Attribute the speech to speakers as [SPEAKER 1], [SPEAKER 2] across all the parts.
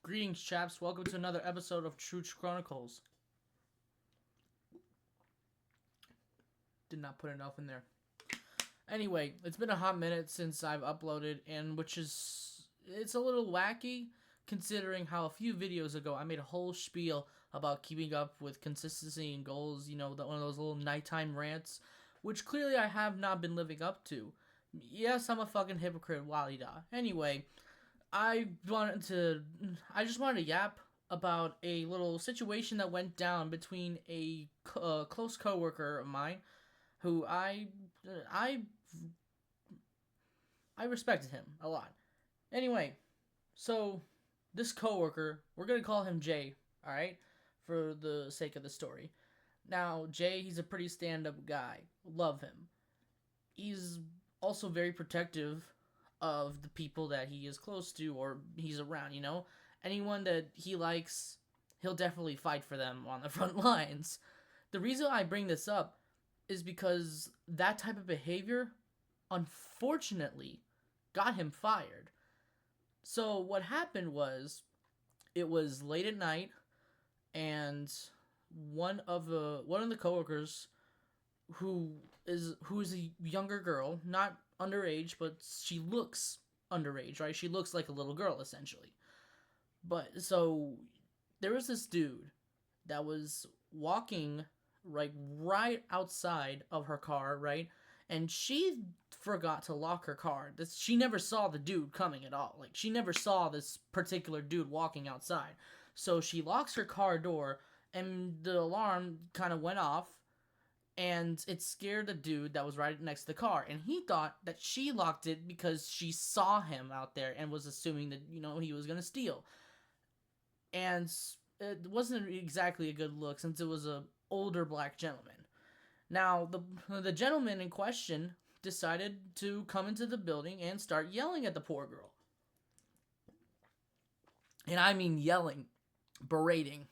[SPEAKER 1] Greetings, chaps. Welcome to another episode of Truth Chronicles. Did not put enough in there. Anyway, it's been a hot minute since I've uploaded, and it's a little wacky considering how a few videos ago I made a whole spiel about keeping up with consistency and goals. You know, one of those little nighttime rants, which clearly I have not been living up to. Yes, I'm a fucking hypocrite, Walida. Anyway, I just wanted to yap about a little situation that went down between a close coworker of mine, who I I respected him a lot. Anyway, so this coworker, we're gonna call him Jay, all right, for the sake of the story. Now, Jay, he's a pretty stand-up guy. Love him. He's also very protective of the people that he is close to or he's around, you know? Anyone that he likes, he'll definitely fight for them on the front lines. The reason I bring this up is because that type of behavior, unfortunately, got him fired. So what happened was, it was late at night, and one of the coworkers who is a younger girl, not underage, but she looks underage, right? She looks like a little girl essentially. But so there was this dude that was walking right outside of her car, right? And she forgot to lock her car. She never saw the dude coming at all. Like, she never saw this particular dude walking outside. So she locks her car door, and the alarm kind of went off, and it scared the dude that was right next to the car, and he thought that she locked it because she saw him out there and was assuming that, you know, he was gonna steal. And it wasn't exactly a good look since it was a older black gentleman. Now, the gentleman in question decided to come into the building and start yelling at the poor girl. And I mean yelling, berating.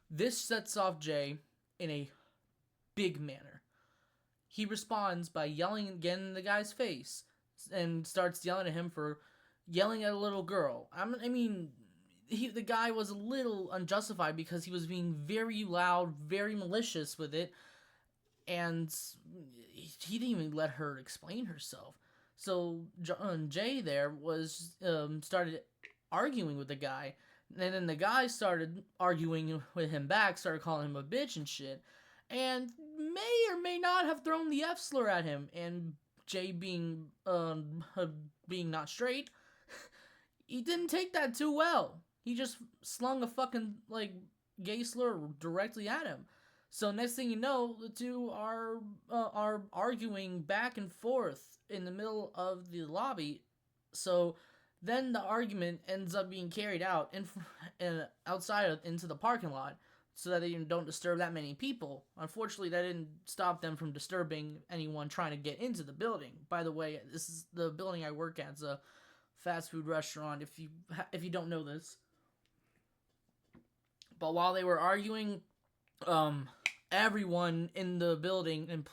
[SPEAKER 1] This sets off Jay in a big manner. He responds by yelling again in the guy's face and starts yelling at him for yelling at a little girl. The guy was a little unjustified because he was being very loud, very malicious with it, and he didn't even let her explain herself. So Jay there was started arguing with the guy, and then the guy started arguing with him back, started calling him a bitch and shit, and may or may not have thrown the F slur at him. And Jay being not straight, he didn't take that too well. He just slung a fucking gay slur directly at him. So next thing you know, the two are arguing back and forth in the middle of the lobby. So then the argument ends up being carried out and outside into the parking lot, so that they don't disturb that many people. Unfortunately, that didn't stop them from disturbing anyone trying to get into the building. By the way, this is the building I work at. It's a fast food restaurant. If you don't know this, but while they were arguing, everyone in the building and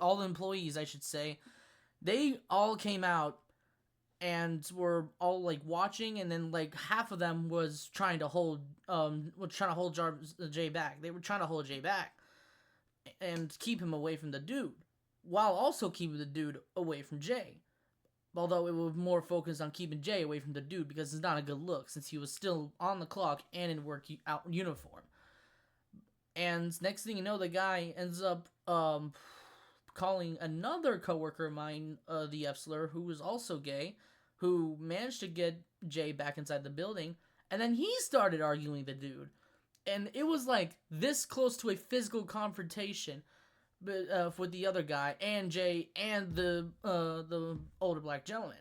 [SPEAKER 1] all the employees, I should say, they all came out and were all watching, and then half of them was trying to hold Jay back. They were trying to hold Jay back and keep him away from the dude, while also keeping the dude away from Jay. Although it was more focused on keeping Jay away from the dude because it's not a good look since he was still on the clock and in work out uniform. And next thing you know, the guy ends up calling another coworker of mine the F slur, who was also gay, who managed to get Jay back inside the building, and then he started arguing the dude, and it was this close to a physical confrontation, with the other guy and Jay and the older black gentleman.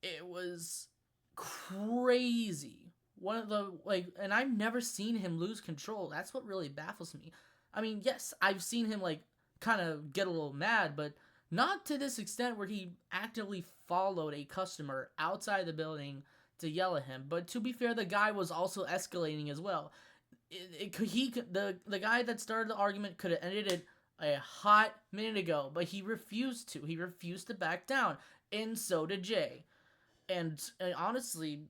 [SPEAKER 1] It was crazy. One of the and I've never seen him lose control. That's what really baffles me. I mean, yes, I've seen him kind of get a little mad, but not to this extent where he actively followed a customer outside the building to yell at him. But to be fair, the guy was also escalating as well. The guy that started the argument could have ended it a hot minute ago, but he refused to. He refused to back down, and so did Jay. And honestly,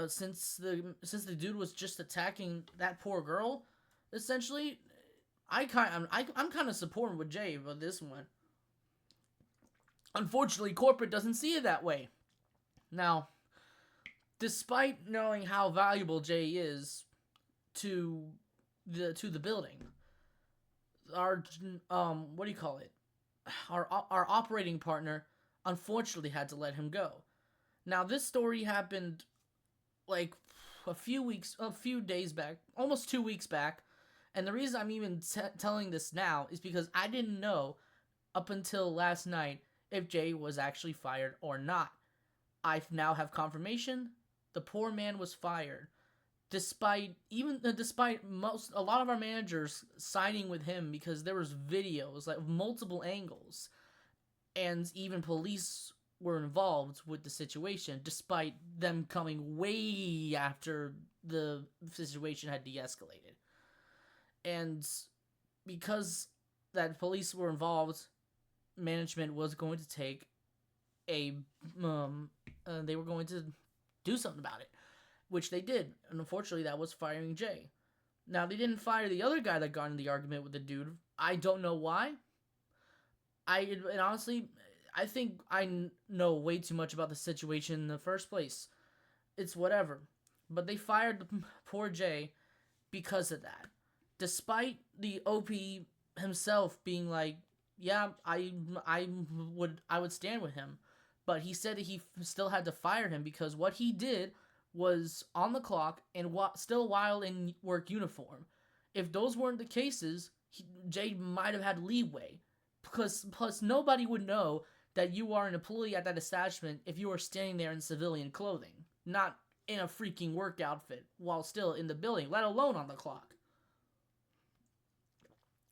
[SPEAKER 1] since the dude was just attacking that poor girl, essentially, I'm kind of supporting with Jay about this one. Unfortunately, corporate doesn't see it that way. Now, despite knowing how valuable Jay is to the building, our what do you call it? Our operating partner unfortunately had to let him go. Now, this story happened like a few days back, almost 2 weeks back. And the reason I'm even telling this now is because I didn't know up until last night if Jay was actually fired or not. I now have confirmation. The poor man was fired, despite a lot of our managers siding with him because there was videos like multiple angles, and even police were involved with the situation, despite them coming way after the situation had de-escalated. And because that police were involved, management was going to take they were going to do something about it, which they did. And unfortunately, that was firing Jay. Now, they didn't fire the other guy that got in the argument with the dude. I don't know why. And honestly, I think I know way too much about the situation in the first place. It's whatever. But they fired the poor Jay because of that. Despite the OP himself being like, yeah, I would stand with him. But he said that he still had to fire him because what he did was on the clock and still while in work uniform. If those weren't the cases, Jay might have had leeway. Because plus nobody would know that you are an employee at that establishment if you are standing there in civilian clothing, not in a freaking work outfit while still in the building, let alone on the clock.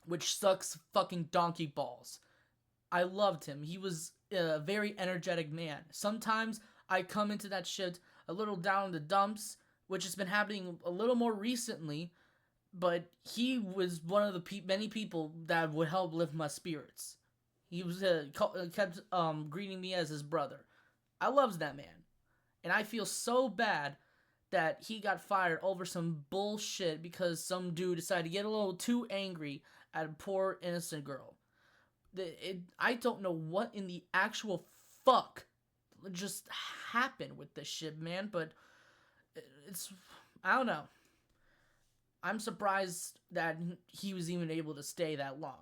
[SPEAKER 1] Which sucks fucking donkey balls. I loved him. He was a very energetic man. Sometimes I come into that shit a little down in the dumps, which has been happening a little more recently, but he was one of the many people that would help lift my spirits. He was kept greeting me as his brother. I loves that man, and I feel so bad that he got fired over some bullshit because some dude decided to get a little too angry at a poor innocent girl. I don't know what in the actual fuck just happened with this shit, man, but it's, I don't know. I'm surprised that he was even able to stay that long.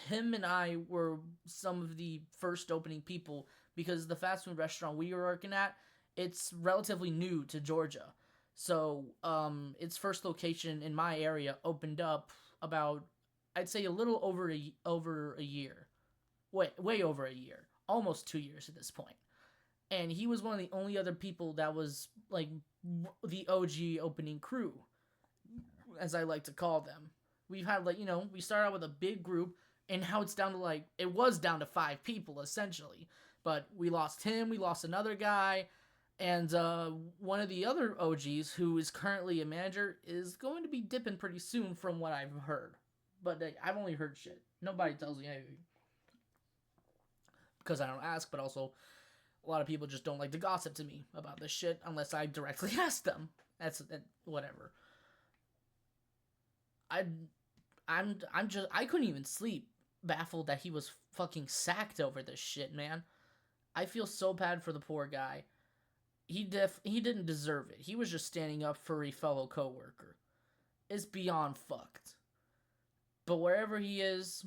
[SPEAKER 1] Him and I were some of the first opening people because the fast food restaurant we were working at, it's relatively new to Georgia. So, its first location in my area opened up about, I'd say a little over a year. Way over a year. Almost 2 years at this point. And he was one of the only other people that was, like, the OG opening crew, as I like to call them. We've had, like, we started out with a big group, and now it's down to, it was down to 5 people, essentially. But we lost him, we lost another guy, and one of the other OGs, who is currently a manager, is going to be dipping pretty soon from what I've heard. But I've only heard shit. Nobody tells me anything. Because I don't ask, but also a lot of people just don't like to gossip to me about this shit unless I directly ask them. That's whatever. I couldn't even sleep, baffled that he was fucking sacked over this shit, man. I feel so bad for the poor guy. He didn't deserve it. He was just standing up for a fellow coworker. It's beyond fucked. But wherever he is,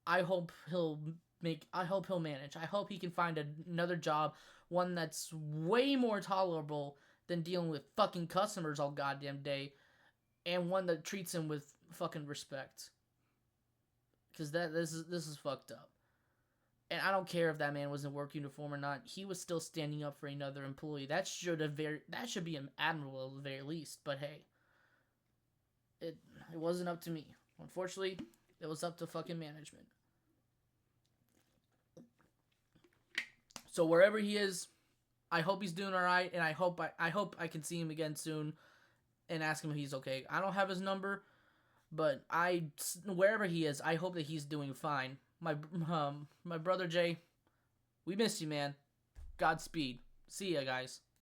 [SPEAKER 1] I hope he'll manage. I hope he can find another job, one that's way more tolerable than dealing with fucking customers all goddamn day, and one that treats him with fucking respect. Because this is fucked up. And I don't care if that man was in work uniform or not. He was still standing up for another employee. That should be admirable at the very least. But hey, it wasn't up to me. Unfortunately, it was up to fucking management. So wherever he is, I hope he's doing all right, and I hope I can see him again soon and ask him if he's okay. I don't have his number, but wherever he is, I hope that he's doing fine. My brother Jay, we miss you, man. Godspeed. See ya, guys.